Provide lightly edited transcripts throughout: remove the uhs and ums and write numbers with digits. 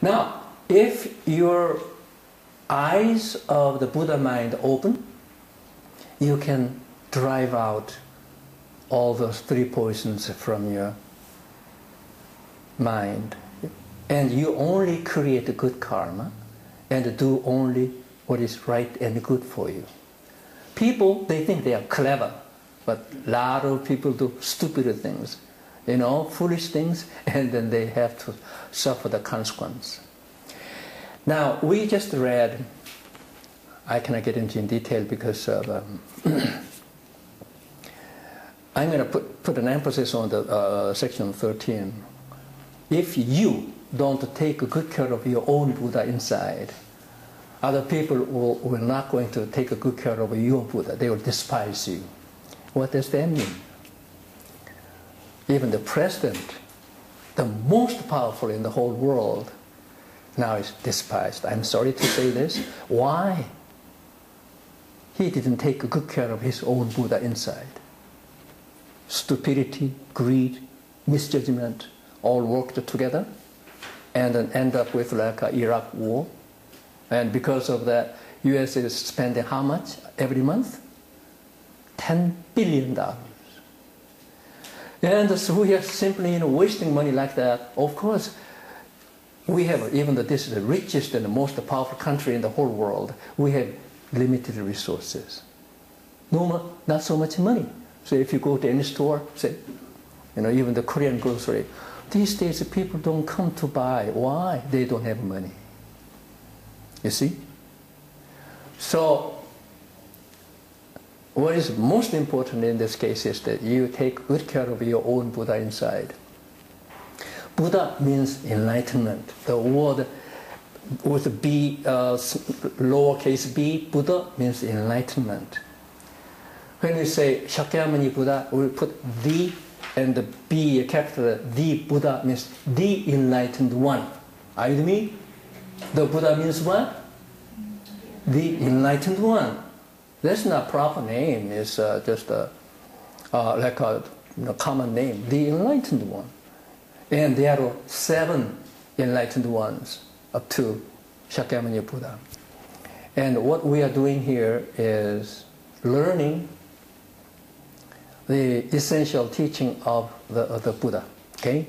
Now, if your eyes of the Buddha mind open, you can drive out all those three poisons from your mind. And you only create good karma and do only what is right and good for you. People, they think they are clever, but a lot of people do stupid things, foolish things, and then they have to suffer the consequence. Now, we just read, I cannot get into in detail because of, I'm going to put an emphasis on the section 13. If you don't take good care of your own Buddha inside, other people will not going to take good care of your Buddha. They will despise you. What does that mean? Even the president, the most powerful in the whole world, now is despised. I'm sorry to say this. Why? He didn't take good care of his own Buddha inside. Stupidity, greed, misjudgment all worked together and then end up with like an Iraq war. And because of that, U.S. is spending how much every month? $10 billion. And so we are simply wasting money like that. Of course, we have, even though this is the richest and the most powerful country in the whole world, we have limited resources. Not so much money. So if you go to any store, say, even the Korean grocery, these days people don't come to buy. Why? They don't have money. You see? So, what is most important in this case is that you take good care of your own Buddha inside. Buddha means enlightenment. The word with B, lowercase b, Buddha means enlightenment. When we say Shakyamuni Buddha, we put the and the B, capital the Buddha means the enlightened one. Are you with me? The Buddha means what? The enlightened one. That's not a proper name. It's just like a common name. The enlightened one. And there are 7 enlightened ones up to Shakyamuni Buddha. And what we are doing here is learning the essential teaching of the Buddha. Okay?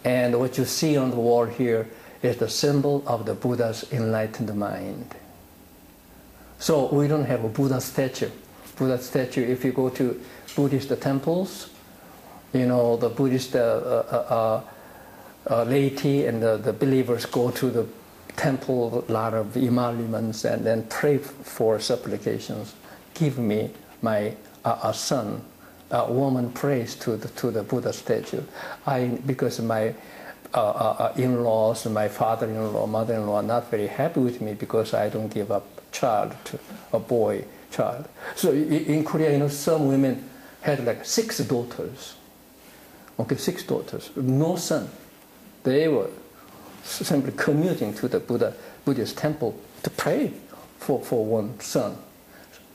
And what you see on the wall here is the symbol of the Buddha's enlightened mind. So we don't have a Buddha statue. Buddha statue, if you go to Buddhist temples, the Buddhist laity and the believers go to the temple, a lot of emoluments, and then pray for supplications. Give me my son. A woman prays to the Buddha statue. Because my in-laws, my father-in-law, mother-in-law are not very happy with me because I don't give up child to a boy child. So in Korea, some women had like 6 daughters. Okay, 6 daughters, no son. They were simply commuting to the Buddhist temple to pray for one son.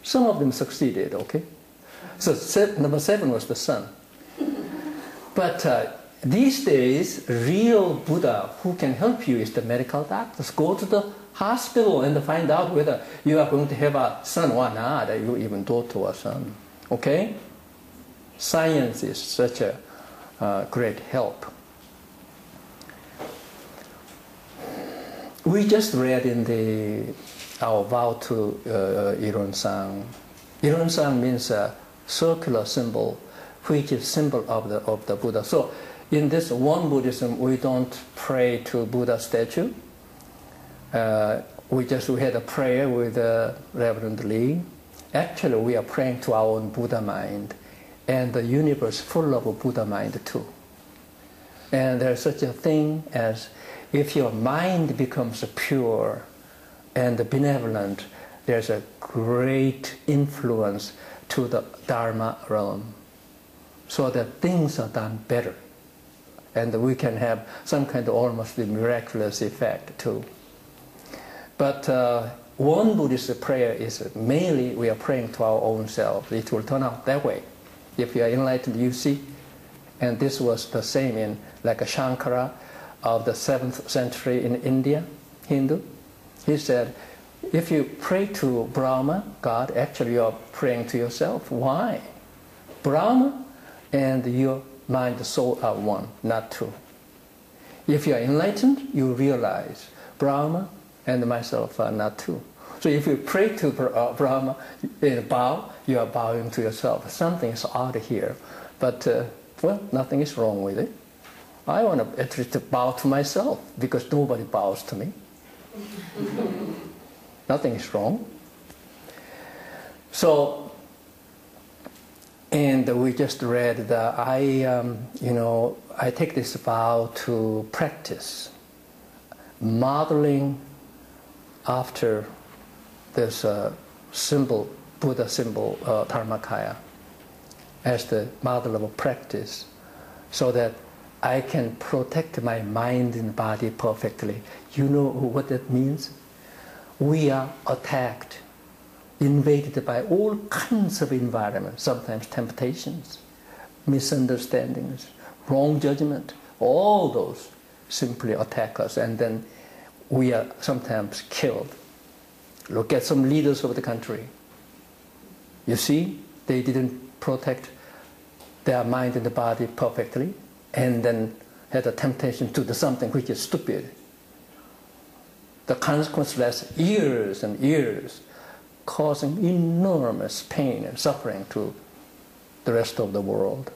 Some of them succeeded, okay? So number 7 was the son. But these days, real Buddha who can help you is the medical doctors. Go to the hospital and find out whether you are going to have a son or not, you even daughter or son. Okay? Science is such a great help. We just read in our vow to Ironsang. Ironsang means a circular symbol, which is symbol of the Buddha. So in this WonBuddhism, we don't pray to Buddha statue. We had a prayer with Reverend Lee. Actually, we are praying to our own Buddha mind, and the universe full of Buddha mind too. And there's such a thing as if your mind becomes pure and benevolent, there's a great influence to the Dharma realm, so that things are done better. And we can have some kind of almost miraculous effect too. But one Buddhist prayer is mainly we are praying to our own self. It will turn out that way. If you are enlightened, you see. And this was the same in like a Shankara. of the 7th century in India, Hindu. He said, if you pray to Brahma, God, actually you are praying to yourself. Why? Brahma and your mind, soul are one, not two. If you are enlightened, you realize Brahma and myself are not two. So if you pray to Brahma in a bow, you are bowing to yourself. Something is odd here. But, well, nothing is wrong with it. I want to at least bow to myself because nobody bows to me. Nothing is wrong. So, and we just read that I take this vow to practice modeling after this symbol, Buddha symbol, Dharmakaya, as the model of practice, so that I can protect my mind and body perfectly. You know what that means? We are attacked, invaded by all kinds of environments, sometimes temptations, misunderstandings, wrong judgment. All those simply attack us, and then we are sometimes killed. Look at some leaders of the country. You see, they didn't protect their mind and the body perfectly, and then had a temptation to do something which is stupid. The consequence lasts years and years, causing enormous pain and suffering to the rest of the world.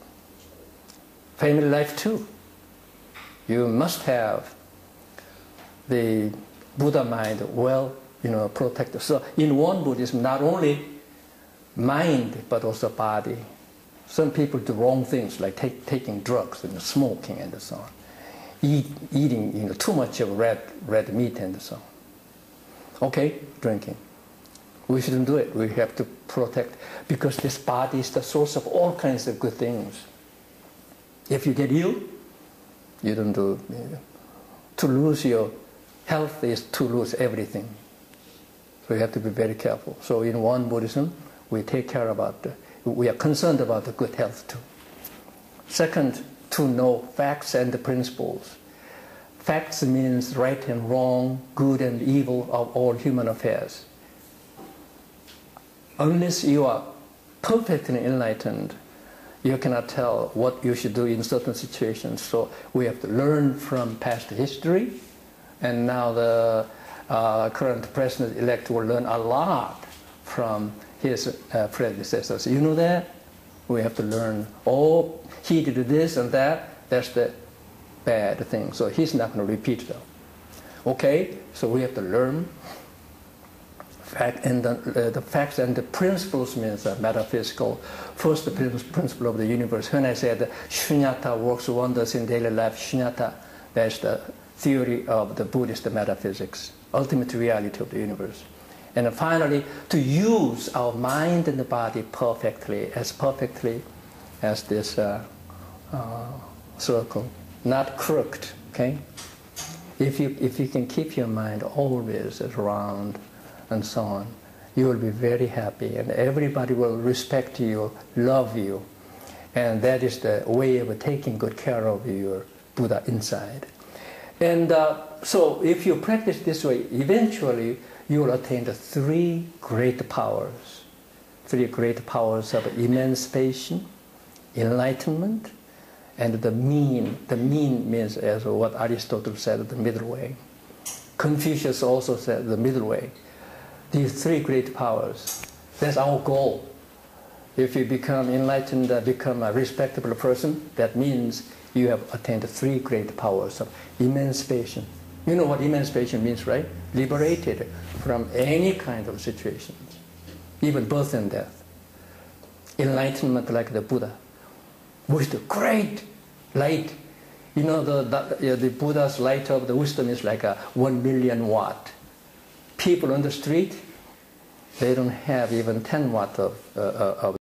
Family life too. You must have the Buddha mind well, protected. So in WonBuddhism, not only mind but also body. Some people do wrong things like taking drugs and smoking and so on, eating too much of red meat and so on. Okay, drinking. We shouldn't do it. We have to protect, because this body is the source of all kinds of good things. If you get ill, you don't do. To lose your health is to lose everything. So you have to be very careful. So in WonBuddhism, we take care about we are concerned about the good health too. Second, to know facts and the principles. Facts means right and wrong, good and evil of all human affairs. Unless you are perfectly enlightened, you cannot tell what you should do in certain situations. So we have to learn from past history, and now the current president-elect will learn a lot from his predecessors. You know that? We have to learn, oh, he did this and that, that's the bad thing. So he's not going to repeat them. Okay, so we have to learn. And the facts and the principles means metaphysical. First, the principle of the universe. When I said shunyata works wonders in daily life, shunyata, that's the theory of the Buddhist metaphysics, ultimate reality of the universe. And finally, to use our mind and the body perfectly as this circle, not crooked. Okay, if you can keep your mind always round and so on, you will be very happy, and everybody will respect you, love you, and that is the way of taking good care of your Buddha inside. And so, if you practice this way, eventually you will attain the three great powers of emancipation, enlightenment, and the mean. The mean means, as what Aristotle said, the middle way. Confucius also said the middle way. These three great powers, that's our goal. If you become enlightened, become a respectable person, that means you have attained the three great powers of emancipation. You know what emancipation means, right? Liberated from any kind of situations, even birth and death. Enlightenment like the Buddha, with the great light. You know, the Buddha's light of the wisdom is like a 1 million watt. People on the street, they don't have even 10 watt of